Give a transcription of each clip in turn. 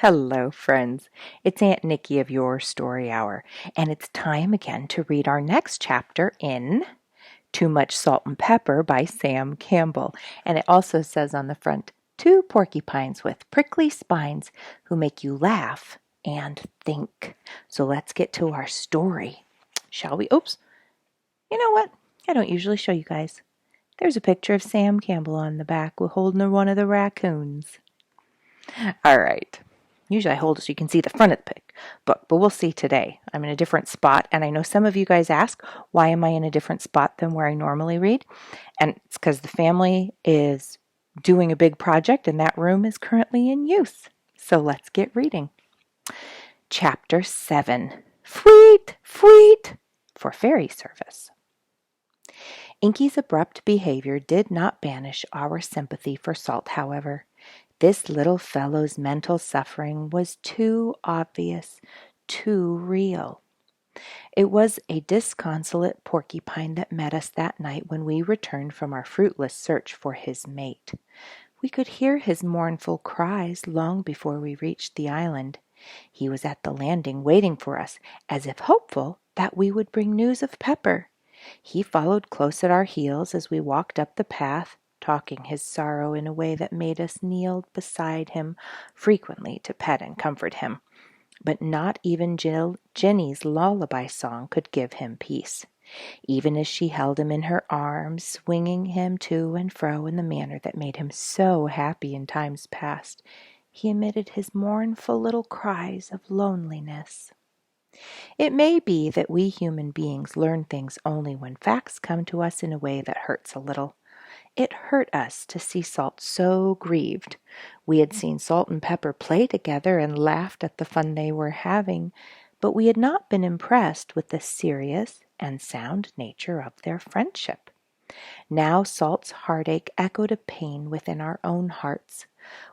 Hello, friends. It's Aunt Nikki of Your Story Hour, and it's time again to read our next chapter in Too Much Salt and Pepper by Sam Campbell. And it also says on the front, two porcupines with prickly spines who make you laugh and think. So let's get to our story, shall we? Oops. You know what? I don't usually show you guys. There's a picture of Sam Campbell on the back holding one of the raccoons. All right. Usually I hold it so you can see the front of the book, but we'll see today. I'm in a different spot, and I know some of you guys ask, why am I in a different spot than where I normally read? And it's because the family is doing a big project, and that room is currently in use. So let's get reading. Chapter 7, Fweet, Fweet, for Fairy Service. Inky's abrupt behavior did not banish our sympathy for Salt, however. This little fellow's mental suffering was too obvious, too real. It was a disconsolate porcupine that met us that night when we returned from our fruitless search for his mate. We could hear his mournful cries long before we reached the island. He was at the landing waiting for us, as if hopeful that we would bring news of Pepper. He followed close at our heels as we walked up the path, talking his sorrow in a way that made us kneel beside him frequently to pet and comfort him. But not even Jenny's lullaby song could give him peace. Even as she held him in her arms, swinging him to and fro in the manner that made him so happy in times past, he emitted his mournful little cries of loneliness. It may be that we human beings learn things only when facts come to us in a way that hurts a little. It hurt us to see Salt so grieved. We had seen Salt and Pepper play together and laughed at the fun they were having, but we had not been impressed with the serious and sound nature of their friendship. Now Salt's heartache echoed a pain within our own hearts.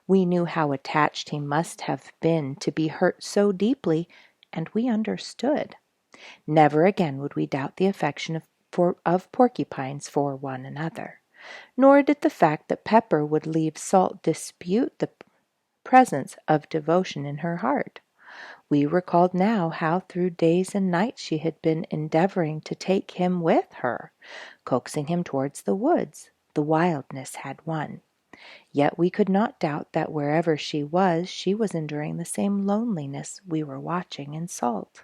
We knew how attached he must have been to be hurt so deeply, and we understood. Never again would we doubt the affection of porcupines for one another. Nor did the fact that Pepper would leave Salt dispute the presence of devotion in her heart. We recalled now how through days and nights she had been endeavoring to take him with her, coaxing him towards the woods. The wildness had won. Yet we could not doubt that wherever she was enduring the same loneliness we were watching in Salt.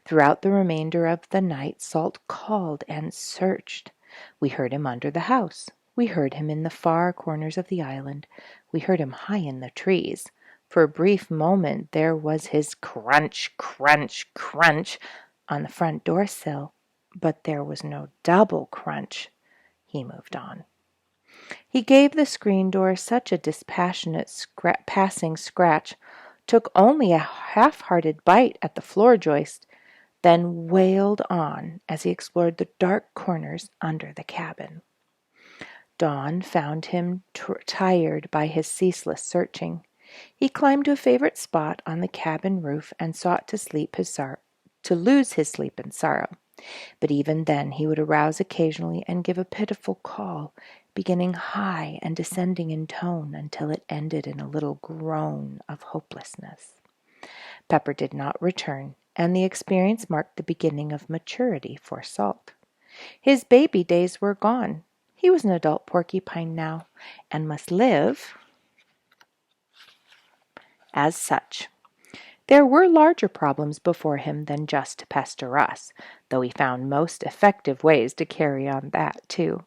Throughout the remainder of the night, Salt called and searched. We heard him under the house. We heard him in the far corners of the island. We heard him high in the trees. For a brief moment there was his crunch, crunch, crunch on the front door sill, but there was no double crunch. He moved on. He gave the screen door such a dispassionate passing scratch, took only a half-hearted bite at the floor joist, then wailed on as he explored the dark corners under the cabin. Dawn found him tired by his ceaseless searching. He climbed to a favorite spot on the cabin roof and sought to lose his sleep in sorrow. But even then he would arouse occasionally and give a pitiful call, beginning high and descending in tone until it ended in a little groan of hopelessness. Pepper did not return, and the experience marked the beginning of maturity for Salt. His baby days were gone. He was an adult porcupine now, and must live as such. There were larger problems before him than just to pester us, though he found most effective ways to carry on that, too.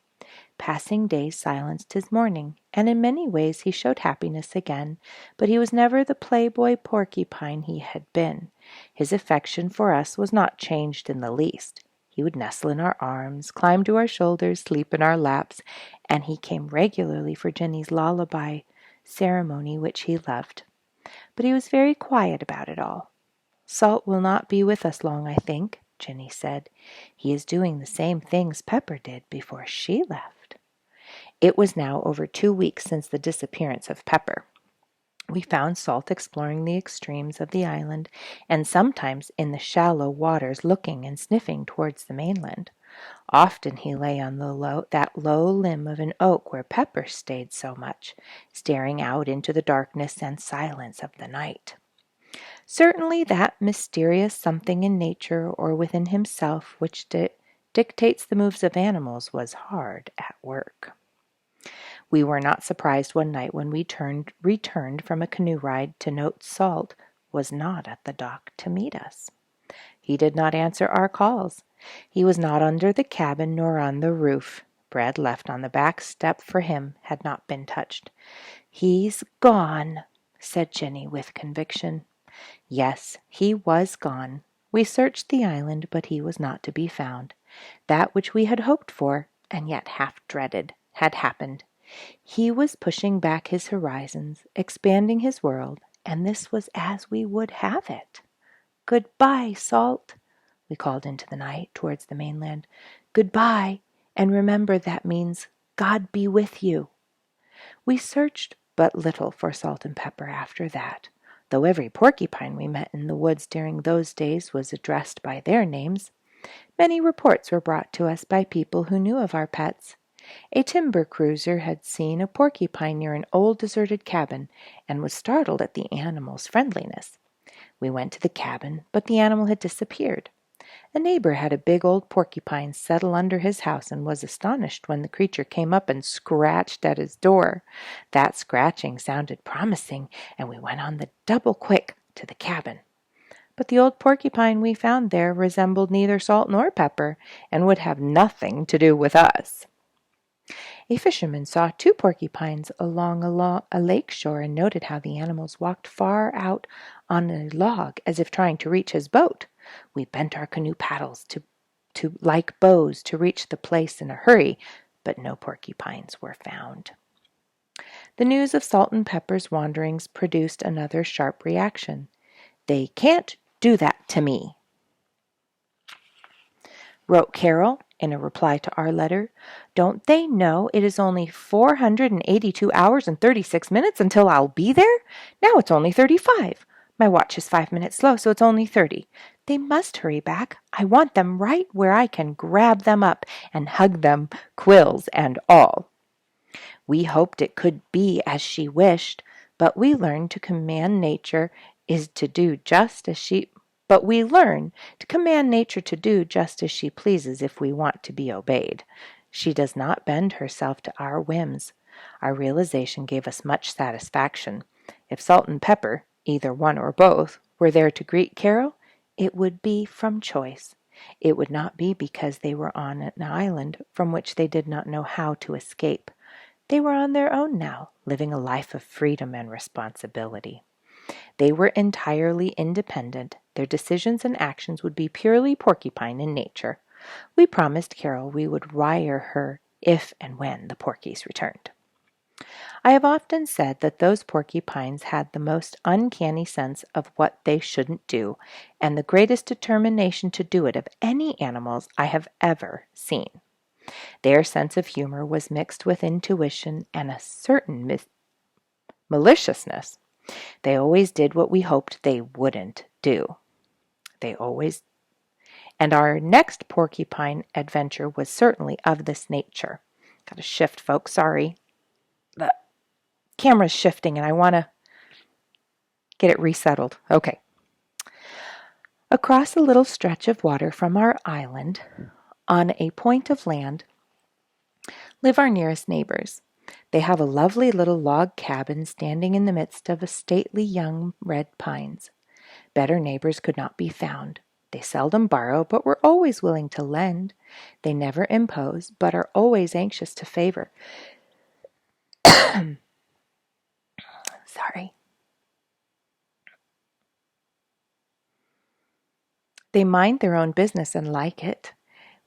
Passing days silenced his mourning, and in many ways he showed happiness again, but he was never the playboy porcupine he had been. His affection for us was not changed in the least. He would nestle in our arms, climb to our shoulders, sleep in our laps, and he came regularly for Jenny's lullaby ceremony, which he loved. But he was very quiet about it all. "Salt will not be with us long, I think," Jenny said. "He is doing the same things Pepper did before she left." It was now over 2 weeks since the disappearance of Pepper. We found Salt exploring the extremes of the island, and sometimes in the shallow waters looking and sniffing towards the mainland. Often he lay on that low limb of an oak where Pepper stayed so much, staring out into the darkness and silence of the night. Certainly that mysterious something in nature or within himself which dictates the moves of animals was hard at work. We were not surprised one night when we returned from a canoe ride to note Salt was not at the dock to meet us. He did not answer our calls. He was not under the cabin nor on the roof. Bread left on the back step for him had not been touched. "He's gone," said Jenny with conviction. Yes, he was gone. We searched the island, but he was not to be found. That which we had hoped for, and yet half dreaded, had happened. He was pushing back his horizons, expanding his world, and this was as we would have it. "Goodbye, Salt," we called into the night towards the mainland. "Goodbye, and remember that means God be with you." We searched but little for Salt and Pepper after that, though every porcupine we met in the woods during those days was addressed by their names. Many reports were brought to us by people who knew of our pets. A timber cruiser had seen a porcupine near an old deserted cabin and was startled at the animal's friendliness. We went to the cabin, but the animal had disappeared. A neighbor had a big old porcupine settle under his house and was astonished when the creature came up and scratched at his door. That scratching sounded promising, and we went on the double quick to the cabin. But the old porcupine we found there resembled neither Salt nor Pepper, and would have nothing to do with us. A fisherman saw 2 porcupines along a lake shore and noted how the animals walked far out on a log as if trying to reach his boat. We bent our canoe paddles to like bows to reach the place in a hurry, but no porcupines were found. The news of Salt and Pepper's wanderings produced another sharp reaction. "They can't do that to me," wrote Carol in a reply to our letter. "Don't they know it is only 482 hours and 36 minutes until I'll be there? Now it's only 35. My watch is 5 minutes slow, so it's only 30. They must hurry back. I want them right where I can grab them up and hug them, quills and all." We hoped it could be as she wished, but we learn to command nature to do just as she pleases if we want to be obeyed. She does not bend herself to our whims. Our realization gave us much satisfaction. If Salt and Pepper, either one or both, were there to greet Carol, it would be from choice. It would not be because they were on an island from which they did not know how to escape. They were on their own now, living a life of freedom and responsibility. They were entirely independent. Their decisions and actions would be purely porcupine in nature. We promised Carol we would wire her if and when the porkies returned. I have often said that those porcupines had the most uncanny sense of what they shouldn't do, and the greatest determination to do it of any animals I have ever seen. Their sense of humor was mixed with intuition and a certain maliciousness. They always did what we hoped they wouldn't do. And our next porcupine adventure was certainly of this nature. Got to shift, folks, sorry. The camera's shifting and I want to get it resettled. Okay. Across a little stretch of water from our island, on a point of land, live our nearest neighbors. They have a lovely little log cabin standing in the midst of a stately young red pines. Better neighbors could not be found. They seldom borrow, but were always willing to lend. They never impose, but are always anxious to favor. Sorry. They mind their own business and like it.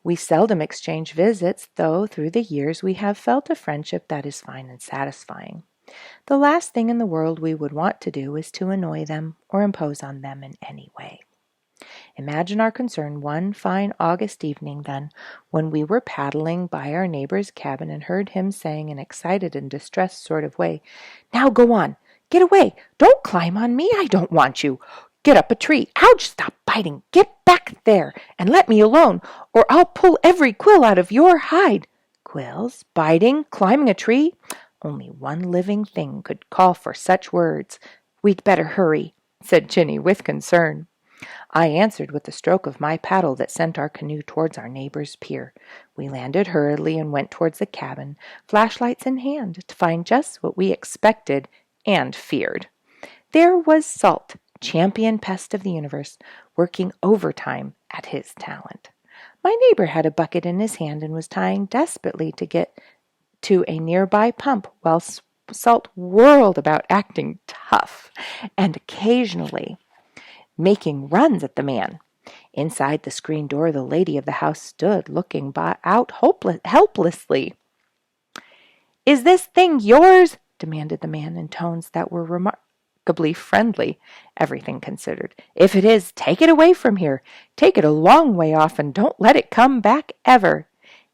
We seldom exchange visits, though through the years we have felt a friendship that is fine and satisfying. The last thing in the world we would want to do is to annoy them or impose on them in any way. Imagine our concern one fine August evening, then, when we were paddling by our neighbor's cabin and heard him saying in an excited and distressed sort of way, "Now go on! Get away! Don't climb on me! I don't want you! Get up a tree. Ouch! Stop biting. Get back there and let me alone, or I'll pull every quill out of your hide. Quills, biting, climbing a tree? Only one living thing could call for such words. We'd better hurry, said Ginny with concern. I answered with a stroke of my paddle that sent our canoe towards our neighbor's pier. We landed hurriedly and went towards the cabin, flashlights in hand, to find just what we expected and feared. There was Salt, champion pest of the universe, working overtime at his talent. My neighbor had a bucket in his hand and was trying desperately to get to a nearby pump while Salt whirled about acting tough and occasionally making runs at the man. Inside the screen door, the lady of the house stood looking out helplessly. Is this thing yours? Demanded the man in tones that were remarkably friendly, everything considered. If it is, take it away from here. Take it a long way off and don't let it come back ever.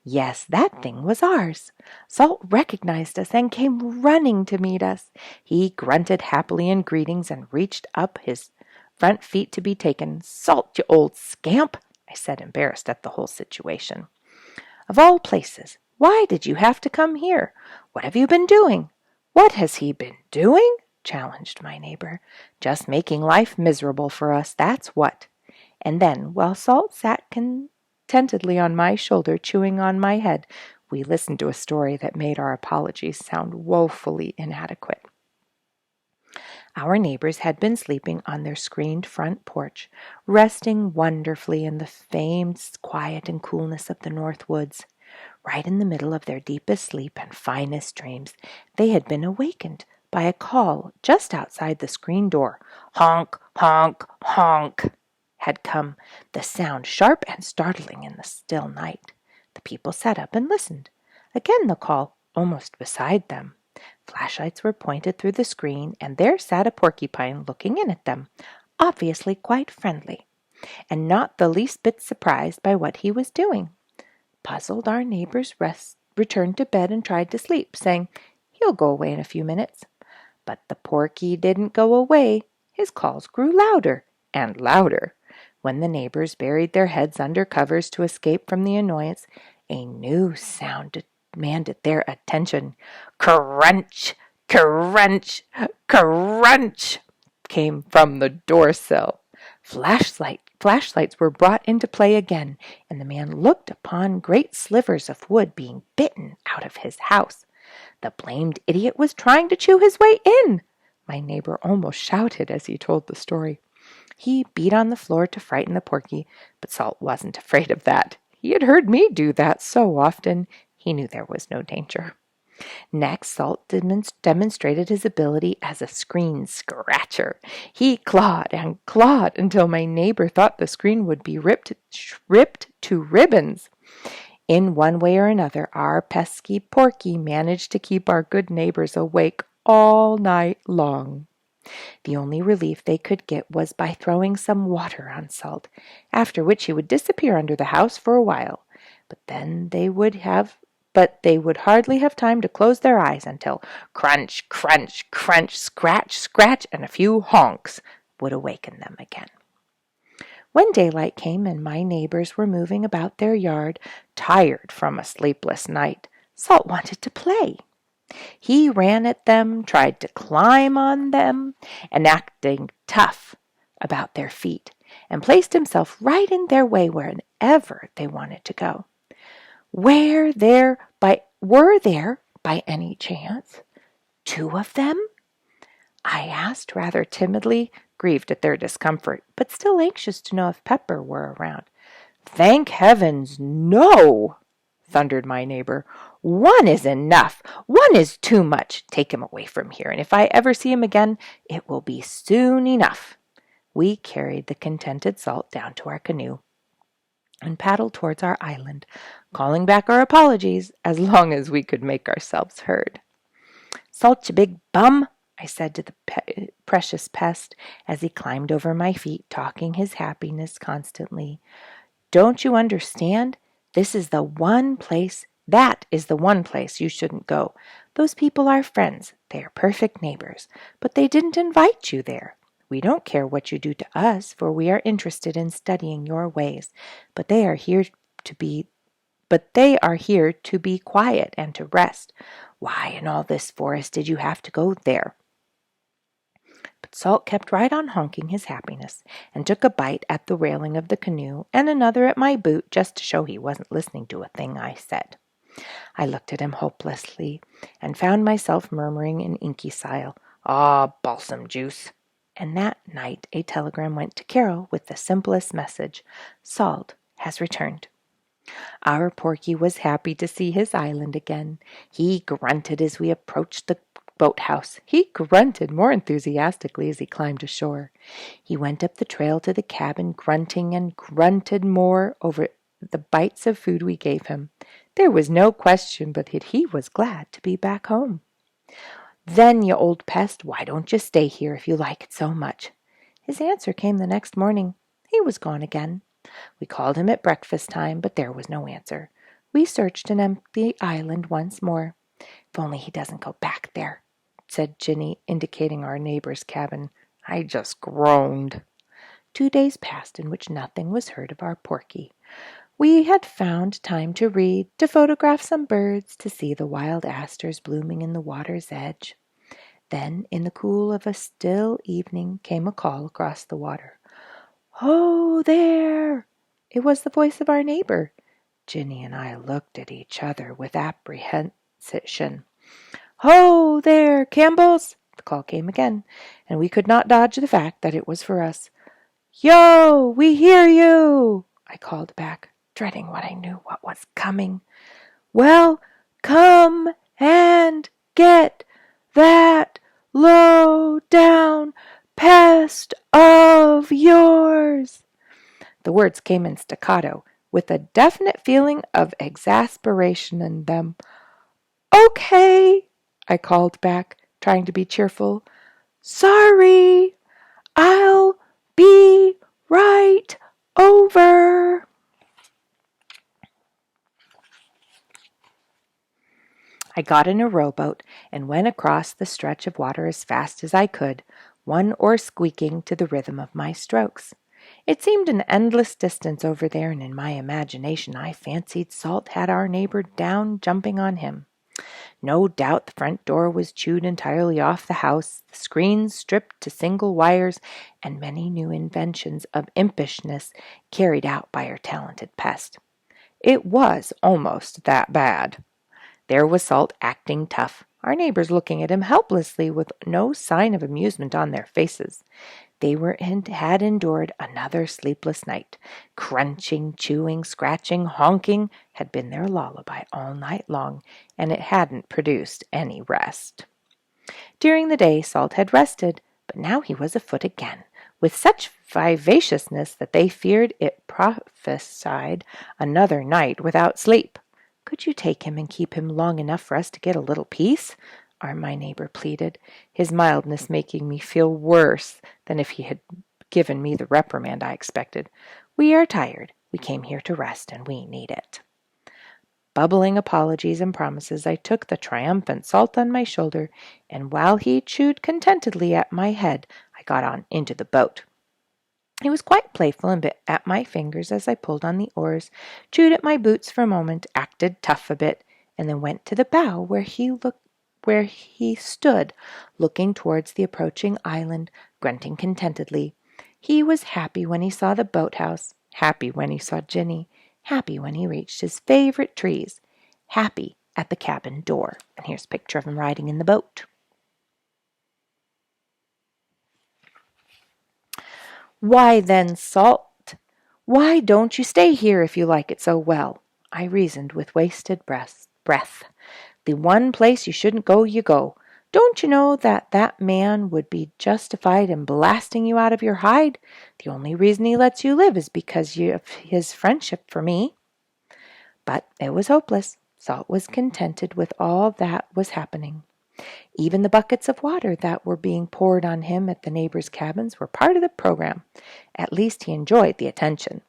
Yes, that thing was ours. Salt recognized us and came running to meet us. He grunted happily in greetings and reached up his front feet to be taken. Salt, you old scamp, I said, embarrassed at the whole situation. Of all places, why did you have to come here? What have you been doing? What has he been doing? Challenged my neighbor. Just making life miserable for us, that's what. And then, while Salt sat contentedly on my shoulder, chewing on my head, we listened to a story that made our apologies sound woefully inadequate. Our neighbors had been sleeping on their screened front porch, resting wonderfully in the famed quiet and coolness of the north woods. Right in the middle of their deepest sleep and finest dreams, they had been awakened by a call just outside the screen door. Honk, honk, honk had come, the sound sharp and startling in the still night. The people sat up and listened. Again the call, almost beside them. Flashlights were pointed through the screen, and there sat a porcupine looking in at them, obviously quite friendly, and not the least bit surprised by what he was doing. Puzzled, our neighbors returned to bed and tried to sleep, saying, "He'll go away in a few minutes." But the porky didn't go away. His calls grew louder and louder. When the neighbors buried their heads under covers to escape from the annoyance, a new sound demanded their attention. Crunch, crunch, crunch came from the door sill. Flashlights were brought into play again, and the man looked upon great slivers of wood being bitten out of his house. The blamed idiot was trying to chew his way in. My neighbor almost shouted as he told the story. He beat on the floor to frighten the porky, but Salt wasn't afraid of that. He had heard me do that so often. He knew there was no danger. Next, Salt demonstrated his ability as a screen scratcher. He clawed and clawed until my neighbor thought the screen would be ripped to ribbons. In one way or another, our pesky porky managed to keep our good neighbors awake all night long. The only relief they could get was by throwing some water on Salt, after which he would disappear under the house for a while. But they would hardly have time to close their eyes until crunch, crunch, crunch, scratch, scratch, and a few honks would awaken them again. When daylight came and my neighbors were moving about their yard, tired from a sleepless night, Salt wanted to play. He ran at them, tried to climb on them, and acting tough about their feet, and placed himself right in their way wherever they wanted to go. Were there, by any chance, 2 of them? I asked rather timidly, grieved at their discomfort, but still anxious to know if Pepper were around. "Thank heavens, no!" thundered my neighbor. "One is enough. One is too much. Take him away from here, and if I ever see him again, it will be soon enough." We carried the contented Salt down to our canoe and paddled towards our island, calling back our apologies as long as we could make ourselves heard. "Salt, you big bum," I said to the precious pest as he climbed over my feet, talking his happiness constantly. "Don't you understand? That is the one place you shouldn't go. Those people are friends. They are perfect neighbors, but they didn't invite you there. We don't care what you do to us, for we are interested in studying your ways. But they are here to be quiet and to rest. Why in all this forest did you have to go there?" But Salt kept right on honking his happiness, and took a bite at the railing of the canoe and another at my boot, just to show he wasn't listening to a thing I said. I looked at him hopelessly, and found myself murmuring in inky style, "Ah, balsam juice." And that night a telegram went to Carol with the simplest message: "Salt has returned." Our Porky was happy to see his island again. He grunted as we approached the boathouse. He grunted more enthusiastically as he climbed ashore. He went up the trail to the cabin, grunting and grunted more over the bites of food we gave him. There was no question but that he was glad to be back home. "Then, you old pest, why don't you stay here if you like it so much?" His answer came the next morning. He was gone again. We called him at breakfast time, but there was no answer. We searched an empty island once more. "If only he doesn't go back there," said Ginny, indicating our neighbor's cabin. I just groaned. 2 days passed in which nothing was heard of our Porky. We had found time to read, to photograph some birds, to see the wild asters blooming in the water's edge. Then, in the cool of a still evening, came a call across the water. "Ho, there!" It was the voice of our neighbor. Ginny and I looked at each other with apprehension. "Ho, there, Campbells!" The call came again, and we could not dodge the fact that it was for us. "Yo, we hear you!" I called back, dreading what I knew what was coming. "Well, come and get that low-down pest of yours." The words came in staccato, with a definite feeling of exasperation in them. "Okay," I called back, trying to be cheerful. "Sorry, I'll be right over." I got in a rowboat and went across the stretch of water as fast as I could, one oar squeaking to the rhythm of my strokes. It seemed an endless distance over there, and in my imagination I fancied Salt had our neighbor down, jumping on him. No doubt the front door was chewed entirely off the house, the screens stripped to single wires, and many new inventions of impishness carried out by our talented pest. It was almost that bad. There was Salt acting tough, our neighbors looking at him helplessly with no sign of amusement on their faces. They had endured another sleepless night. Crunching, chewing, scratching, honking had been their lullaby all night long, and it hadn't produced any rest. During the day Salt had rested, but now he was afoot again, with such vivaciousness that they feared it prophesied another night without sleep. "Could you take him and keep him long enough for us to get a little peace?" my neighbor pleaded, his mildness making me feel worse than if he had given me the reprimand I expected. "We are tired. We came here to rest, and we need it." Bubbling apologies and promises, I took the triumphant Salt on my shoulder, and while he chewed contentedly at my head, I got on into the boat. He was quite playful and bit at my fingers as I pulled on the oars, chewed at my boots for a moment, acted tough a bit, and then went to the bow where he stood, looking towards the approaching island, grunting contentedly. He was happy when he saw the boathouse, happy when he saw Ginny, happy when he reached his favorite trees, happy at the cabin door. And here's a picture of him riding in the boat. "Why then, Salt, why don't you stay here if you like it so well?" I reasoned with wasted breath. "The one place you shouldn't go, you go. Don't you know that man would be justified in blasting you out of your hide? The only reason he lets you live is because of his friendship for me." But it was hopeless. Salt was contented with all that was happening. Even the buckets of water that were being poured on him at the neighbors' cabins were part of the program. At least he enjoyed the attention.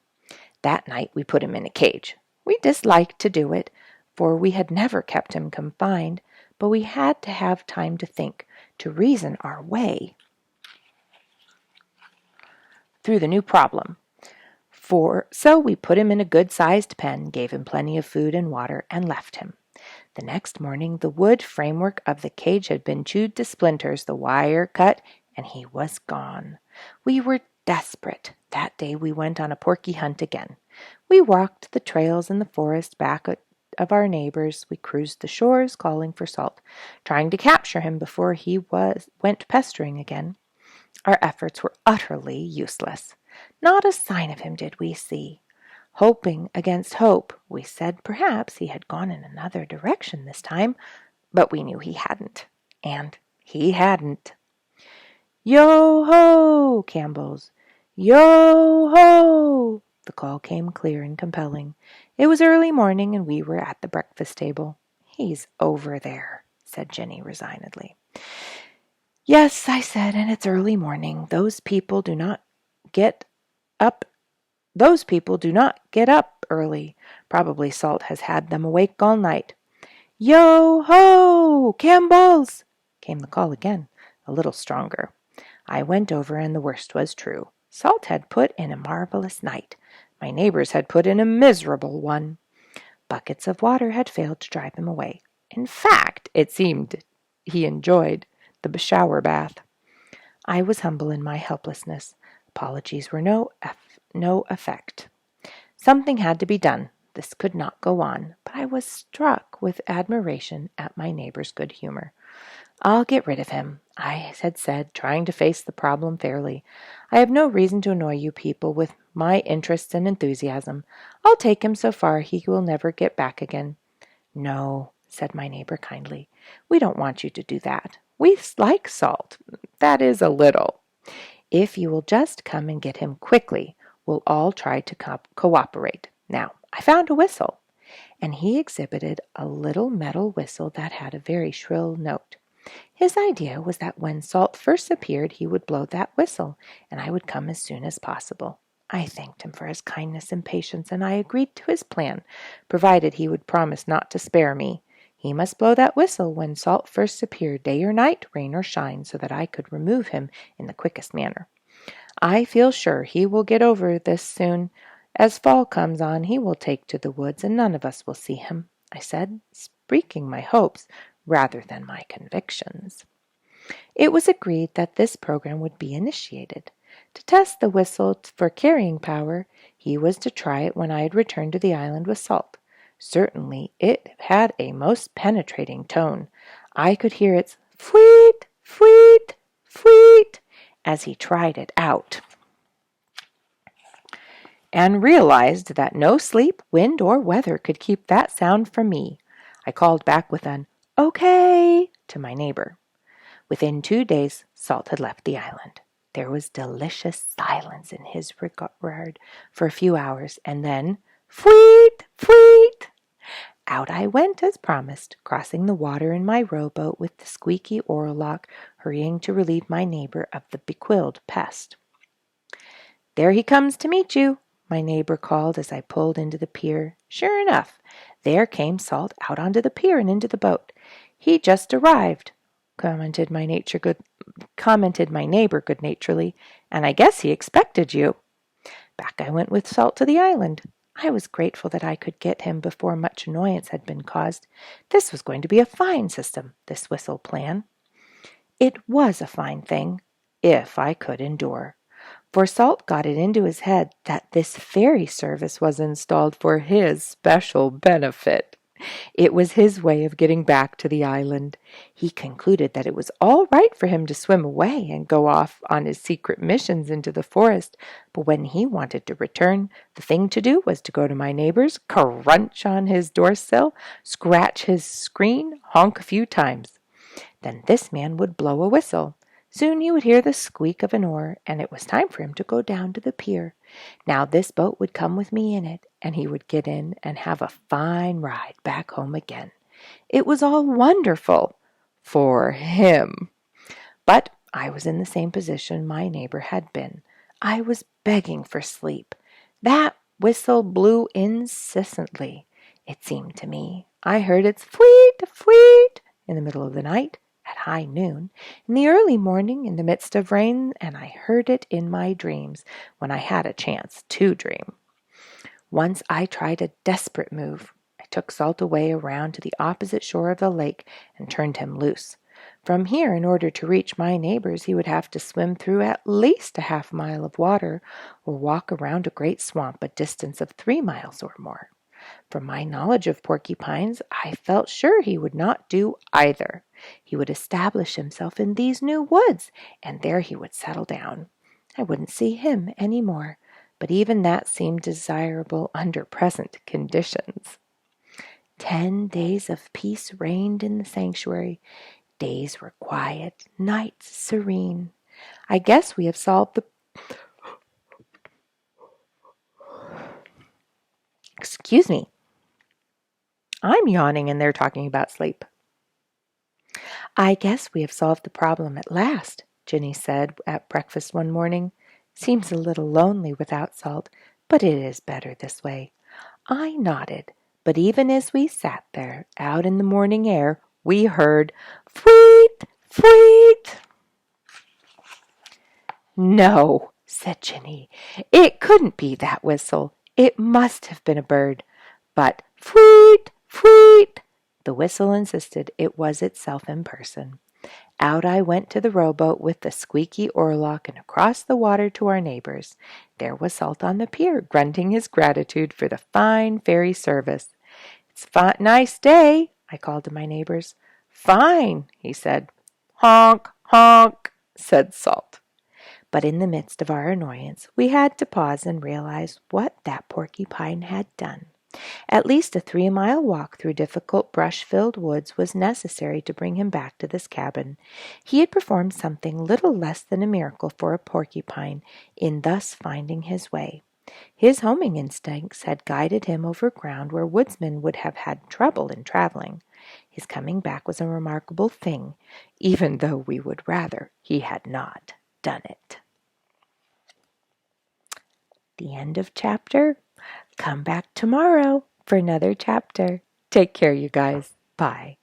That night we put him in a cage. We disliked to do it, for we had never kept him confined, but we had to have time to think, to reason our way. through the new problem. So we put him in a good-sized pen, gave him plenty of food and water, and left him. The next morning the wood framework of the cage had been chewed to splinters, the wire cut, and he was gone. We were desperate. That day we went on a porky hunt again. We walked the trails in the forest back of our neighbors. We cruised the shores, calling for Salt, trying to capture him before he went pestering again. Our efforts were utterly useless. Not a sign of him did we see. Hoping against hope, we said perhaps he had gone in another direction this time, but we knew he hadn't, and he hadn't. Yo-ho, Campbell's! Yo-ho! The call came clear and compelling. It was early morning, and we were at the breakfast table. He's over there, said Jenny resignedly. Yes, I said, and it's early morning. Those people do not get up early. Probably Salt has had them awake all night. Yo-ho, Campbell's! Came the call again, a little stronger. I went over, and the worst was true. Salt had put in a marvelous night. My neighbors had put in a miserable one. Buckets of water had failed to drive him away. In fact, it seemed he enjoyed the shower bath. I was humble in my helplessness. Apologies were no effect. Something had to be done. This could not go on, but I was struck with admiration at my neighbor's good humor. I'll get rid of him, I had said, trying to face the problem fairly. I have no reason to annoy you people with my interests and enthusiasm. I'll take him so far he will never get back again. No, said my neighbor kindly. We don't want you to do that. We like Salt. That is, a little. If you will just come and get him quickly, we'll all try to cooperate. Now, I found a whistle. And he exhibited a little metal whistle that had a very shrill note. His idea was that when Salt first appeared, he would blow that whistle, and I would come as soon as possible. I thanked him for his kindness and patience, and I agreed to his plan, provided he would promise not to spare me. He must blow that whistle when Salt first appeared, day or night, rain or shine, so that I could remove him in the quickest manner. I feel sure he will get over this soon. As fall comes on, he will take to the woods, and none of us will see him, I said, speaking my hopes rather than my convictions. It was agreed that this program would be initiated. To test the whistle for carrying power, he was to try it when I had returned to the island with Salt. Certainly it had a most penetrating tone. I could hear its fweet, fweet, fweet as he tried it out, and realized that no sleep, wind, or weather could keep that sound from me. I called back with an "Okay" to my neighbor. Within 2 days, Salt had left the island. There was delicious silence in his regard for a few hours, and then, fweet, fweet! Out I went as promised, crossing the water in my rowboat with the squeaky oarlock, hurrying to relieve my neighbor of the bequilled pest. There he comes to meet you, my neighbor called as I pulled into the pier. Sure enough, there came Salt out onto the pier and into the boat. He just arrived, commented my neighbor good-naturedly, and I guess he expected you. Back I went with Salt to the island. I was grateful that I could get him before much annoyance had been caused. This was going to be a fine system, this whistle plan. It was a fine thing, if I could endure. For Salt got it into his head that this fairy service was installed for his special benefit. It was his way of getting back to the island. He concluded that it was all right for him to swim away and go off on his secret missions into the forest, but when he wanted to return, the thing to do was to go to my neighbor's, crunch on his doorsill, scratch his screen, honk a few times. Then this man would blow a whistle. Soon he would hear the squeak of an oar, and it was time for him to go down to the pier. Now this boat would come with me in it, and he would get in and have a fine ride back home again. It was all wonderful for him. But I was in the same position my neighbor had been. I was begging for sleep. That whistle blew incessantly, it seemed to me. I heard its fweet, fweet in the middle of the night, at high noon, in the early morning, in the midst of rain, and I heard it in my dreams when I had a chance to dream. Once I tried a desperate move. I took Salt away around to the opposite shore of the lake and turned him loose. From here, in order to reach my neighbors, he would have to swim through at least a half-mile of water or walk around a great swamp a distance of 3 miles or more. From my knowledge of porcupines, I felt sure he would not do either. He would establish himself in these new woods, and there he would settle down. I wouldn't see him any more, but even that seemed desirable under present conditions. 10 days of peace reigned in the sanctuary. Days were quiet, nights serene. I guess we have solved the Excuse me. I'm yawning and they're talking about sleep. I guess we have solved the problem at last, Jenny said at breakfast one morning. Seems a little lonely without Salt, but it is better this way. I nodded, but even as we sat there, out in the morning air, we heard, "Fweet, fweet." "No," said Jenny, "it couldn't be that whistle. It must have been a bird. But fweet, fweet." The whistle insisted it was itself in person. Out I went to the rowboat with the squeaky oarlock and across the water to our neighbors. There was Salt on the pier, grunting his gratitude for the fine ferry service. "It's a nice day," I called to my neighbors. "Fine," he said. "Honk, honk," said Salt. But in the midst of our annoyance, we had to pause and realize what that porcupine had done. At least a 3-mile walk through difficult brush-filled woods was necessary to bring him back to this cabin. He had performed something little less than a miracle for a porcupine in thus finding his way. His homing instincts had guided him over ground where woodsmen would have had trouble in traveling. His coming back was a remarkable thing, even though we would rather he had not done it. The end of chapter. Come back tomorrow for another chapter. Take care, you guys. Bye.